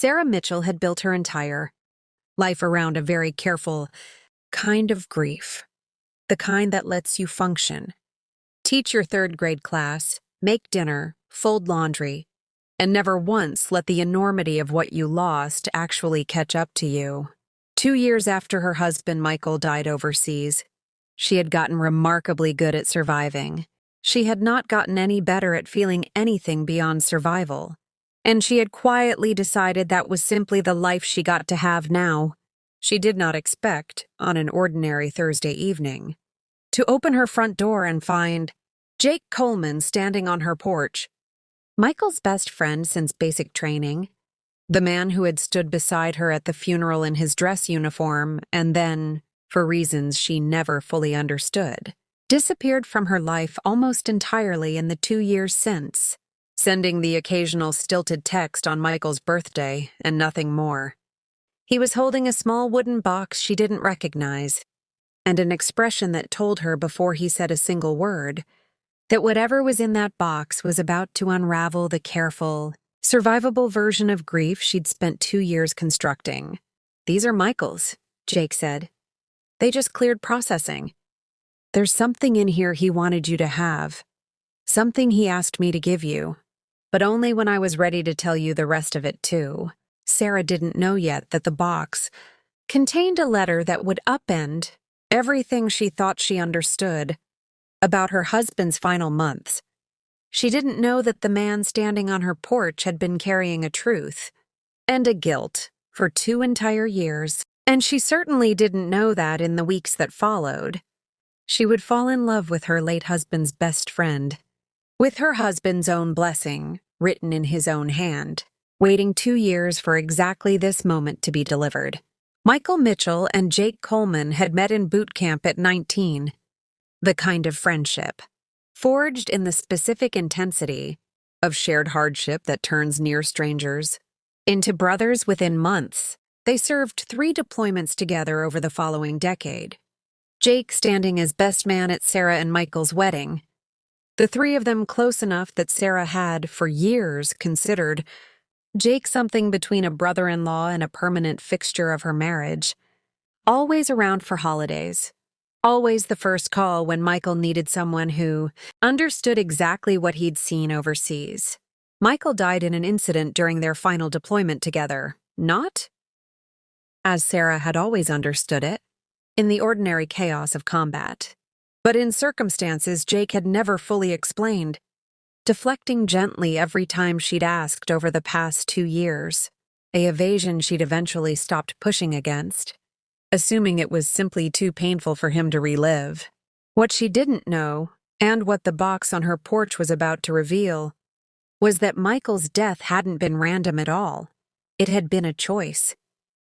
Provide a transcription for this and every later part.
Sarah Mitchell had built her entire life around a very careful kind of grief, the kind that lets you function. Teach your third-grade class, make dinner, fold laundry, and never once let the enormity of what you lost actually catch up to you. 2 years after her husband Michael died overseas, she had gotten remarkably good at surviving. She had not gotten any better at feeling anything beyond survival, and she had quietly decided that was simply the life she got to have now. She did not expect, on an ordinary Thursday evening, to open her front door and find Jake Coleman standing on her porch, Michael's best friend since basic training, the man who had stood beside her at the funeral in his dress uniform and then, for reasons she never fully understood, disappeared from her life almost entirely in the 2 years since, sending the occasional stilted text on Michael's birthday and nothing more. He was holding a small wooden box she didn't recognize, and an expression that told her before he said a single word that whatever was in that box was about to unravel the careful, survivable version of grief she'd spent 2 years constructing. "These are Michael's," Jake said. "They just cleared processing. There's something in here he wanted you to have, something he asked me to give you, but only when I was ready to tell you the rest of it too." Sarah didn't know yet that the box contained a letter that would upend everything she thought she understood about her husband's final months. She didn't know that the man standing on her porch had been carrying a truth and a guilt for 2 entire years, and she certainly didn't know that in the weeks that followed she would fall in love with her late husband's best friend, with her husband's own blessing written in his own hand, waiting 2 years for exactly this moment to be delivered. Michael Mitchell and Jake Coleman had met in boot camp at 19, the kind of friendship forged in the specific intensity of shared hardship that turns near strangers into brothers within months. They served 3 deployments together over the following decade, Jake standing as best man at Sarah and Michael's wedding, the 3 of them close enough that Sarah had, for years, considered Jake something between a brother-in-law and a permanent fixture of her marriage, always around for holidays. Always the first call when Michael needed someone who understood exactly what he'd seen overseas. Michael died in an incident during their final deployment together, not, as Sarah had always understood it, in the ordinary chaos of combat, but in circumstances Jake had never fully explained, deflecting gently every time she'd asked over the past 2 years, a evasion she'd eventually stopped pushing against, assuming it was simply too painful for him to relive. What she didn't know, and what the box on her porch was about to reveal, was that Michael's death hadn't been random at all. It had been a choice,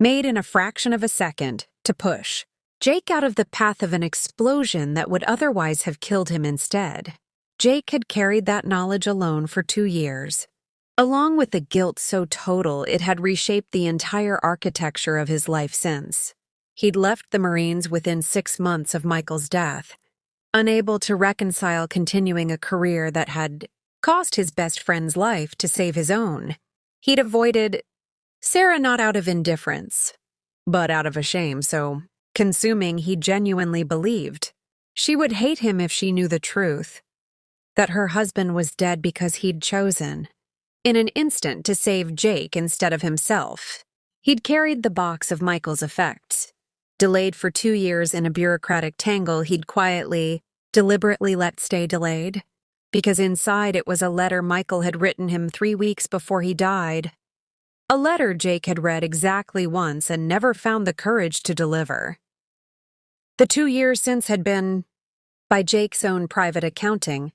made in a fraction of a second, to push Jake out of the path of an explosion that would otherwise have killed him instead. Jake had carried that knowledge alone for 2 years, along with the guilt so total it had reshaped the entire architecture of his life since. He'd left the Marines within 6 months of Michael's death, unable to reconcile continuing a career that had cost his best friend's life to save his own. He'd avoided Sarah not out of indifference, but out of a shame so consuming he genuinely believed she would hate him if she knew the truth, that her husband was dead because he'd chosen, in an instant, to save Jake instead of himself. He'd carried the box of Michael's effects, delayed for 2 years in a bureaucratic tangle he'd quietly, deliberately let stay delayed, because inside it was a letter Michael had written him 3 weeks before he died. A letter Jake had read exactly once and never found the courage to deliver. The 2 years since had been, by Jake's own private accounting,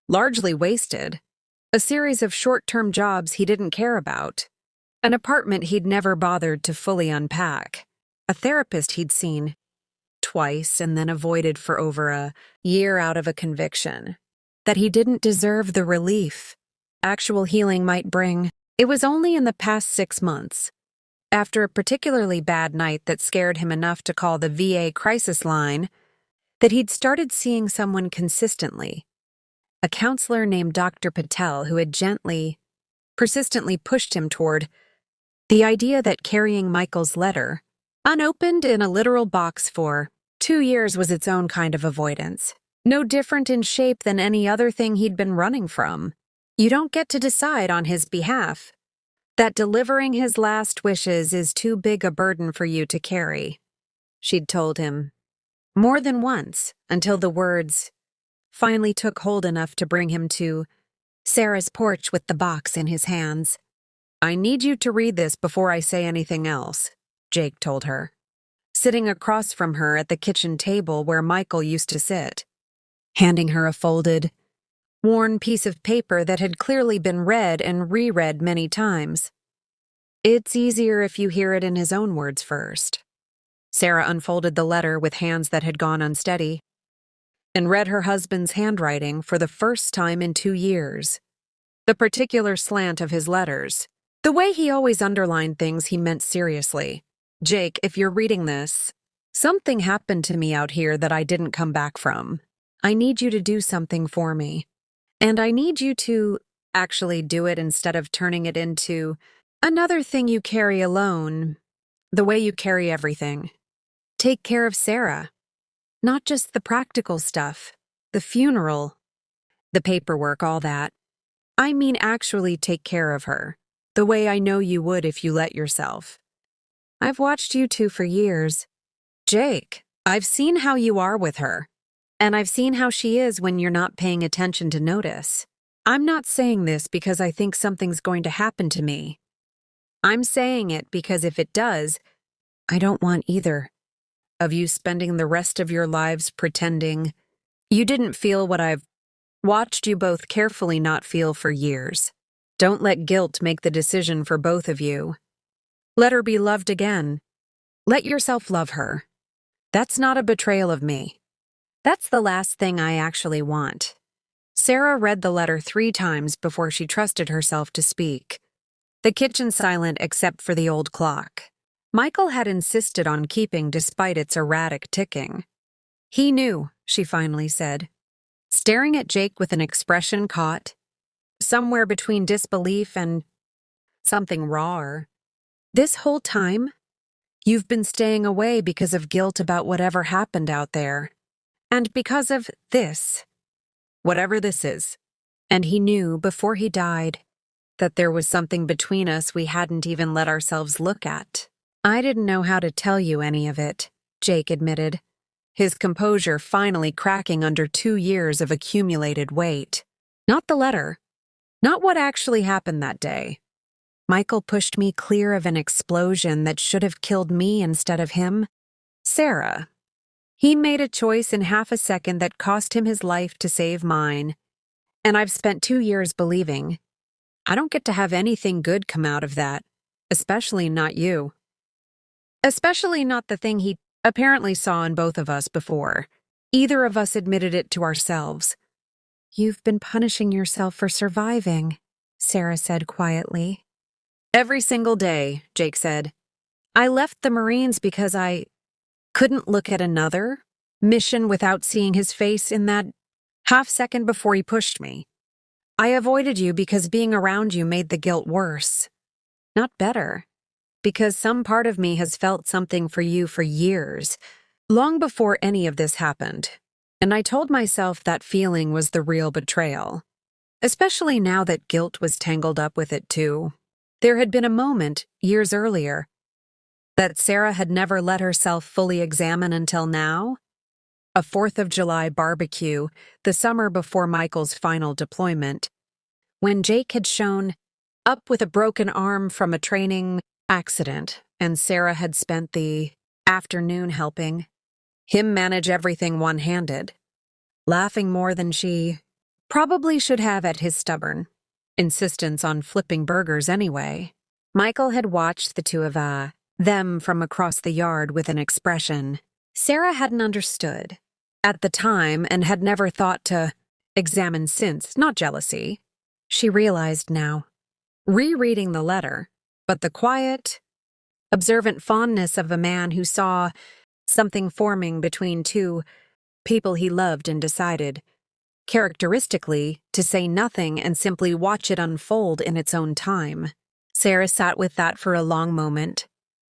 largely wasted. A series of short-term jobs he didn't care about, an apartment he'd never bothered to fully unpack, a therapist he'd seen twice and then avoided for over a year out of a conviction that he didn't deserve the relief actual healing might bring. It was only in the past 6 months, after a particularly bad night that scared him enough to call the VA crisis line, that he'd started seeing someone consistently, a counselor named Dr. Patel who had gently, persistently pushed him toward The idea that carrying Michael's letter, unopened in a literal box for 2 years, was its own kind of avoidance. No different in shape than any other thing he'd been running from. You don't get to decide on his behalf. That delivering his last wishes is too big a burden for you to carry, she'd told him. More than once, until the words finally took hold enough to bring him to Sarah's porch with the box in his hands. "I need you to read this before I say anything else," Jake told her, sitting across from her at the kitchen table where Michael used to sit, handing her a folded, worn piece of paper that had clearly been read and reread many times. "It's easier if you hear it in his own words first." Sarah unfolded the letter with hands that had gone unsteady and read her husband's handwriting for the first time in 2 years. The particular slant of his letters, the way he always underlined things he meant seriously. "Jake, if you're reading this, something happened to me out here that I didn't come back from. I need you to do something for me. And I need you to actually do it instead of turning it into another thing you carry alone, the way you carry everything. Take care of Sarah. Not just the practical stuff, the funeral, the paperwork, all that. I mean actually take care of her, the way I know you would if you let yourself. I've watched you two for years. Jake, I've seen how you are with her. And I've seen how she is when you're not paying attention to notice. I'm not saying this because I think something's going to happen to me. I'm saying it because if it does, I don't want either of you spending the rest of your lives pretending you didn't feel what I've watched you both carefully not feel for years. Don't let guilt make the decision for both of you. Let her be loved again. Let yourself love her. That's not a betrayal of me. That's the last thing I actually want." Sarah read the letter 3 times before she trusted herself to speak. The kitchen silent except for the old clock Michael had insisted on keeping despite its erratic ticking. "He knew," she finally said, staring at Jake with an expression caught somewhere between disbelief and something rawer. "This whole time, you've been staying away because of guilt about whatever happened out there. And because of this, whatever this is." And he knew, before he died, that there was something between us we hadn't even let ourselves look at. "I didn't know how to tell you any of it," Jake admitted, his composure finally cracking under 2 years of accumulated weight. "Not the letter. Not what actually happened that day. Michael pushed me clear of an explosion that should have killed me instead of him. Sarah. He made a choice in half a second that cost him his life to save mine. And I've spent 2 years believing I don't get to have anything good come out of that, especially not you. Especially not the thing he apparently saw in both of us before. Either of us admitted it to ourselves." "You've been punishing yourself for surviving," Sarah said quietly. "Every single day," Jake said. "I left the Marines because I couldn't look at another mission without seeing his face in that half second before he pushed me. I avoided you because being around you made the guilt worse, not better, because some part of me has felt something for you for years, long before any of this happened. And I told myself that feeling was the real betrayal, especially now that guilt was tangled up with it too. There had been a moment, years earlier, that Sarah had never let herself fully examine until now. A 4th of July barbecue, the summer before Michael's final deployment, when Jake had shown up with a broken arm from a training accident, and Sarah had spent the afternoon helping him manage everything one-handed, laughing more than she probably should have at his stubborn insistence on flipping burgers anyway. Michael had watched the two of them from across the yard with an expression Sarah hadn't understood at the time and had never thought to examine since, not jealousy. She realized now, rereading the letter, but the quiet, observant fondness of a man who saw something forming between two people he loved and decided, characteristically, to say nothing and simply watch it unfold in its own time. Sarah sat with that for a long moment,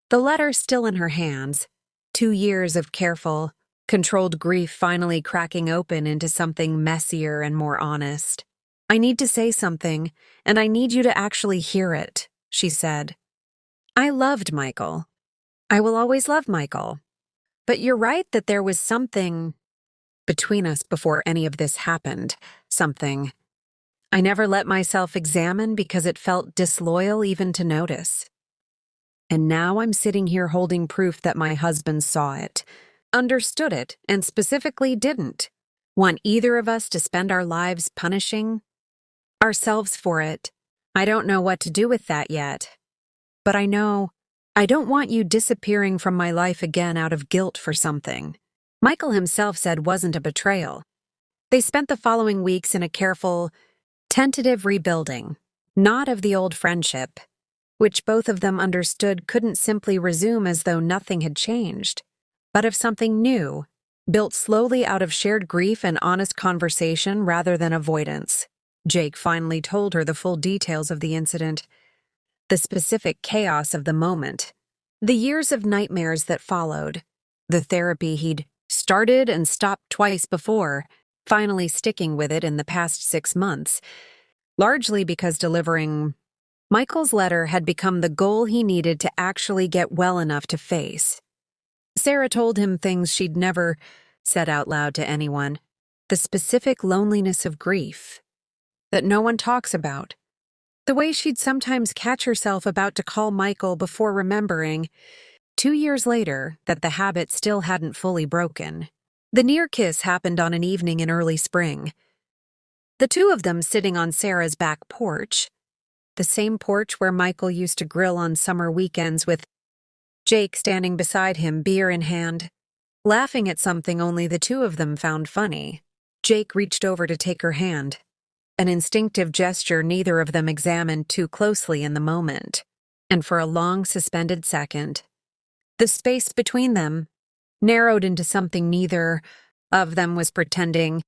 the letter still in her hands, 2 years of careful, controlled grief finally cracking open into something messier and more honest. "I need to say something, and I need you to actually hear it," she said. "I loved Michael. I will always love Michael. But you're right that there was something between us before any of this happened. Something I never let myself examine because it felt disloyal even to notice. And now I'm sitting here holding proof that my husband saw it, understood it, and specifically didn't want either of us to spend our lives punishing ourselves for it. I don't know what to do with that yet. But I know I don't want you disappearing from my life again out of guilt for something Michael himself said wasn't a betrayal. They spent the following weeks in a careful, tentative rebuilding, not of the old friendship, which both of them understood couldn't simply resume as though nothing had changed, but of something new, built slowly out of shared grief and honest conversation rather than avoidance. Jake finally told her the full details of the incident, the specific chaos of the moment, the years of nightmares that followed, the therapy he'd started and stopped twice before, finally sticking with it in the past 6 months, largely because delivering Michael's letter had become the goal he needed to actually get well enough to face. Sarah told him things she'd never said out loud to anyone, the specific loneliness of grief that no one talks about, the way she'd sometimes catch herself about to call Michael before remembering, 2 years later, that the habit still hadn't fully broken. The near kiss happened on an evening in early spring. The two of them sitting on Sarah's back porch, the same porch where Michael used to grill on summer weekends with Jake standing beside him, beer in hand, laughing at something only the two of them found funny. Jake reached over to take her hand, an instinctive gesture neither of them examined too closely in the moment, and for a long suspended second, the space between them narrowed into something neither of them was pretending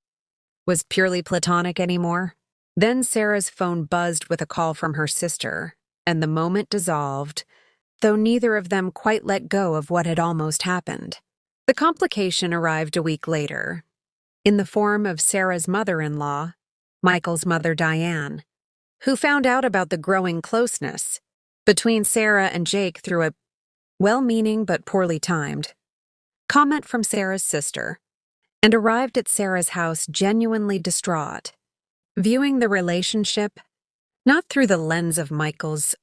was purely platonic anymore. Then Sarah's phone buzzed with a call from her sister, and the moment dissolved, though neither of them quite let go of what had almost happened. The complication arrived a week later, in the form of Sarah's mother-in-law, Michael's mother Diane, who found out about the growing closeness between Sarah and Jake through a well-meaning but poorly timed comment from Sarah's sister, and arrived at Sarah's house genuinely distraught, viewing the relationship not through the lens of Michael's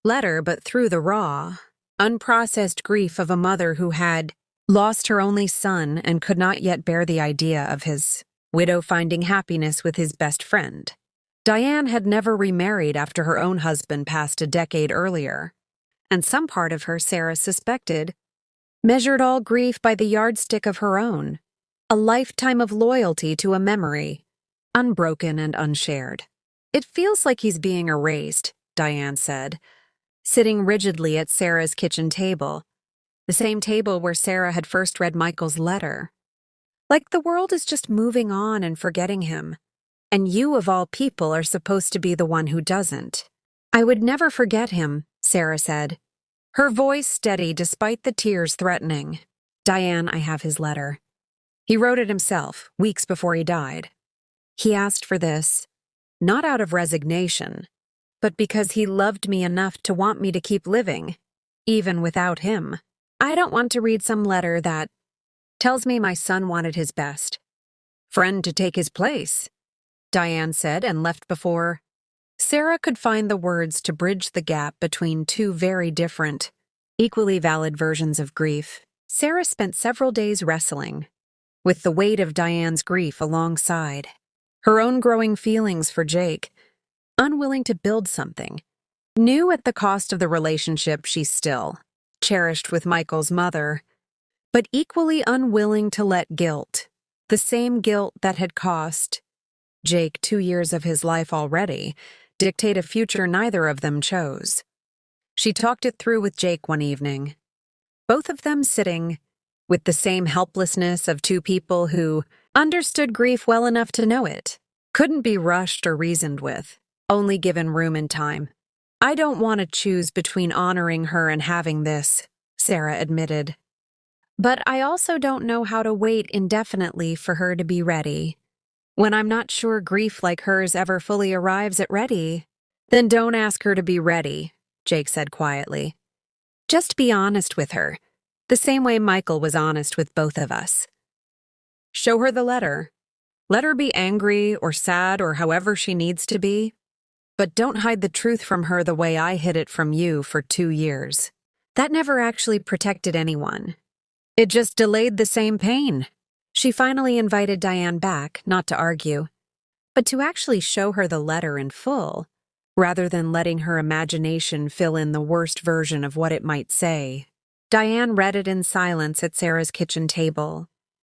letter but through the raw, unprocessed grief of a mother who had lost her only son and could not yet bear the idea of his widow finding happiness with his best friend. Diane had never remarried after her own husband passed a decade earlier, and some part of her, Sarah suspected, measured all grief by the yardstick of her own, a lifetime of loyalty to a memory, unbroken and unshared. "It feels like he's being erased," Diane said, sitting rigidly at Sarah's kitchen table, the same table where Sarah had first read Michael's letter. "Like the world is just moving on and forgetting him, and you of all people are supposed to be the one who doesn't." "I would never forget him," Sarah said, her voice steady despite the tears threatening. "Diane, I have his letter. He wrote it himself, weeks before he died. He asked for this, not out of resignation, but because he loved me enough to want me to keep living, even without him. I don't want to read some letter that tells me my son wanted his best friend to take his place," Diane said, and left before Sarah could find the words to bridge the gap between two very different, equally valid versions of grief. Sarah spent several days wrestling with the weight of Diane's grief alongside her own growing feelings for Jake, unwilling to build something new at the cost of the relationship she still cherished with Michael's mother, but equally unwilling to let guilt, the same guilt that had cost Jake 2 years of his life already, dictate a future neither of them chose. She talked it through with Jake one evening, both of them sitting with the same helplessness of two people who understood grief well enough to know it, couldn't be rushed or reasoned with, only given room and time. I don't want to choose between honoring her and having this, Sarah admitted. But I also don't know how to wait indefinitely for her to be ready. When I'm not sure grief like hers ever fully arrives at ready, then don't ask her to be ready, Jake said quietly. Just be honest with her, the same way Michael was honest with both of us. Show her the letter. Let her be angry or sad or however she needs to be. But don't hide the truth from her the way I hid it from you for 2 years. That never actually protected anyone. It just delayed the same pain. She finally invited Diane back, not to argue, but to actually show her the letter in full, rather than letting her imagination fill in the worst version of what it might say. Diane read it in silence at Sarah's kitchen table,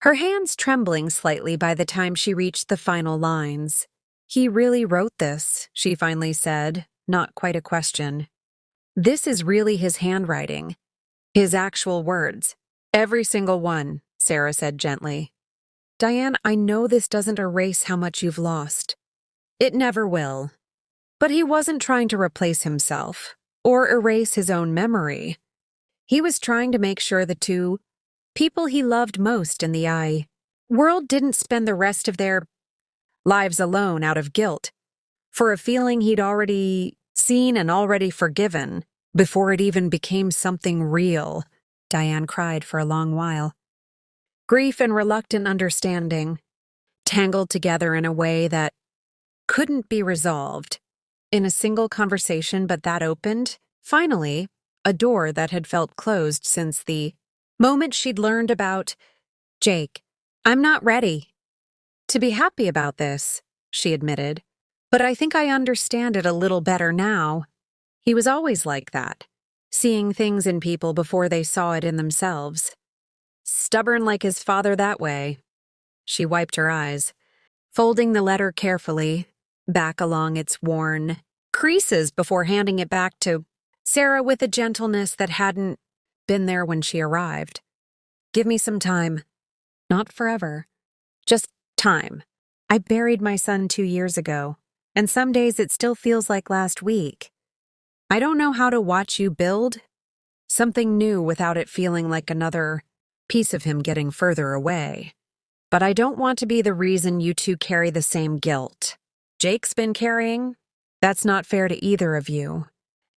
her hands trembling slightly by the time she reached the final lines. He really wrote this, she finally said, not quite a question. This is really his handwriting. His actual words. Every single one, Sarah said gently. Diane, I know this doesn't erase how much you've lost. It never will. But he wasn't trying to replace himself or erase his own memory. He was trying to make sure the two people he loved most in the world didn't spend the rest of their lives alone out of guilt for a feeling he'd already seen and already forgiven before it even became something real. Diane cried for a long while. Grief and reluctant understanding, tangled together in a way that couldn't be resolved. In a single conversation, but that opened, finally, a door that had felt closed since the moment she'd learned about Jake. I'm not ready to be happy about this, she admitted, but I think I understand it a little better now. He was always like that, seeing things in people before they saw it in themselves. Stubborn like his father that way. She wiped her eyes, folding the letter carefully, back along its worn creases before handing it back to Sarah with a gentleness that hadn't been there when she arrived. Give me some time. Not forever. Just time. I buried my son 2 years ago, and some days it still feels like last week. I don't know how to watch you build something new without it feeling like another piece of him getting further away. But I don't want to be the reason you two carry the same guilt Jake's been carrying. That's not fair to either of you.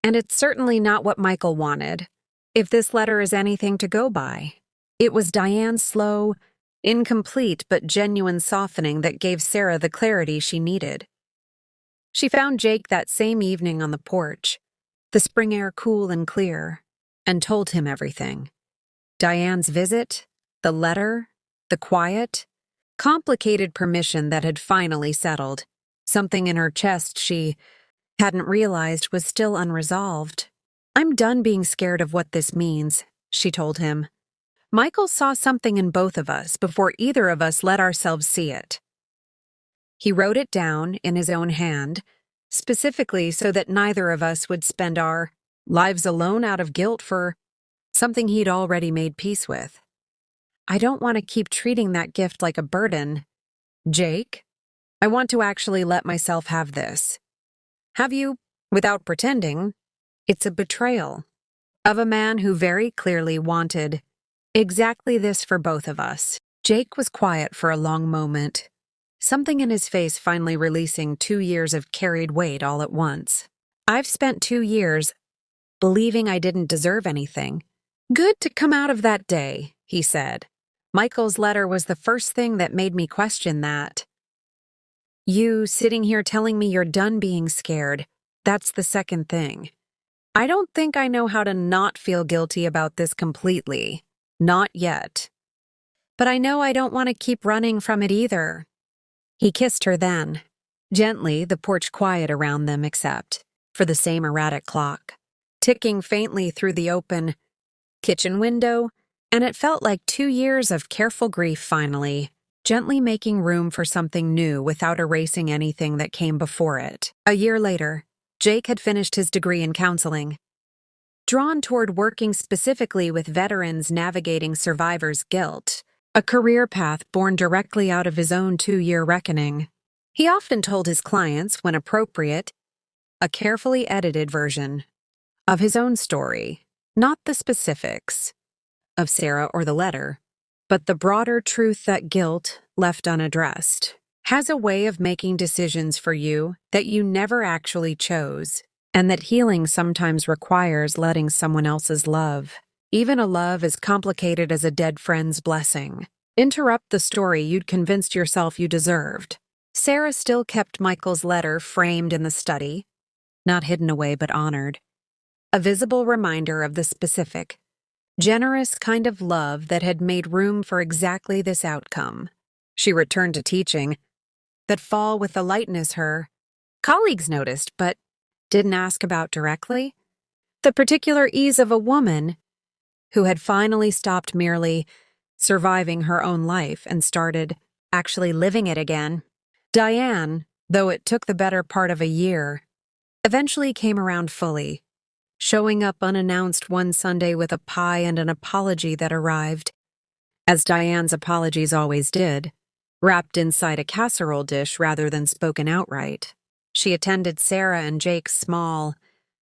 And it's certainly not what Michael wanted, if this letter is anything to go by. It was Diane's slow, incomplete but genuine softening that gave Sarah the clarity she needed. She found Jake that same evening on the porch, the spring air cool and clear, and told him everything. Diane's visit, the letter, the quiet, complicated permission that had finally settled. Something in her chest she hadn't realized was still unresolved. I'm done being scared of what this means, she told him. Michael saw something in both of us before either of us let ourselves see it. He wrote it down in his own hand, specifically so that neither of us would spend our lives alone out of guilt for something he'd already made peace with. I don't want to keep treating that gift like a burden. Jake, I want to actually let myself have this. Have you, without pretending, it's a betrayal of a man who very clearly wanted exactly this for both of us. Jake was quiet for a long moment, something in his face finally releasing 2 years of carried weight all at once. I've spent 2 years believing I didn't deserve anything. Good to come out of that day, he said. Michael's letter was the first thing that made me question that. You sitting here telling me you're done being scared, that's the second thing. I don't think I know how to not feel guilty about this completely. Not yet. But I know I don't want to keep running from it either. He kissed her then. Gently, the porch quiet around them except for the same erratic clock, ticking faintly through the open kitchen window, and it felt like 2 years of careful grief finally, gently making room for something new without erasing anything that came before it. A year later, Jake had finished his degree in counseling. Drawn toward working specifically with veterans navigating survivors' guilt, a career path born directly out of his own 2-year reckoning. He often told his clients, when appropriate, a carefully edited version of his own story, not the specifics of Sarah or the letter, but the broader truth that guilt, left unaddressed, has a way of making decisions for you that you never actually chose, and that healing sometimes requires letting someone else's love, even a love as complicated as a dead friend's blessing, interrupt the story you'd convinced yourself you deserved. Sarah still kept Michael's letter framed in the study, not hidden away but honored, a visible reminder of the specific, generous kind of love that had made room for exactly this outcome. She returned to teaching, that fall with the lightness her colleagues noticed but didn't ask about directly. The particular ease of a woman who had finally stopped merely surviving her own life and started actually living it again. Diane, though it took the better part of a year, eventually came around fully, showing up unannounced one Sunday with a pie and an apology that arrived, as Diane's apologies always did, wrapped inside a casserole dish rather than spoken outright. She attended Sarah and Jake's small,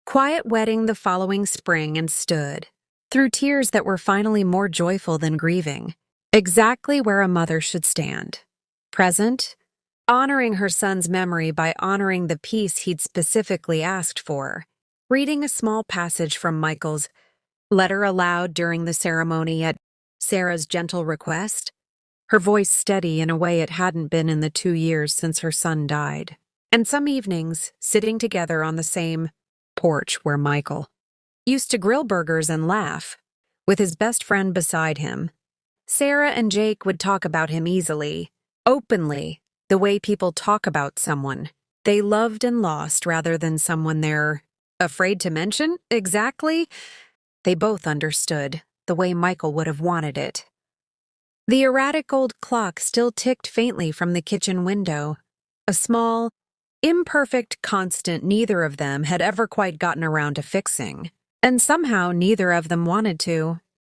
quiet wedding the following spring and stood, through tears that were finally more joyful than grieving, exactly where a mother should stand. Present, honoring her son's memory by honoring the peace he'd specifically asked for, reading a small passage from Michael's letter aloud during the ceremony at Sarah's gentle request, her voice steady in a way it hadn't been in the 2 years since her son died. And some evenings, sitting together on the same porch where Michael used to grill burgers and laugh, with his best friend beside him, Sarah and Jake would talk about him easily, openly, the way people talk about someone they loved and lost rather than someone they're afraid to mention. Exactly. They both understood, the way Michael would have wanted it. The erratic old clock still ticked faintly from the kitchen window, a small, imperfect constant neither of them had ever quite gotten around to fixing, and somehow neither of them wanted to.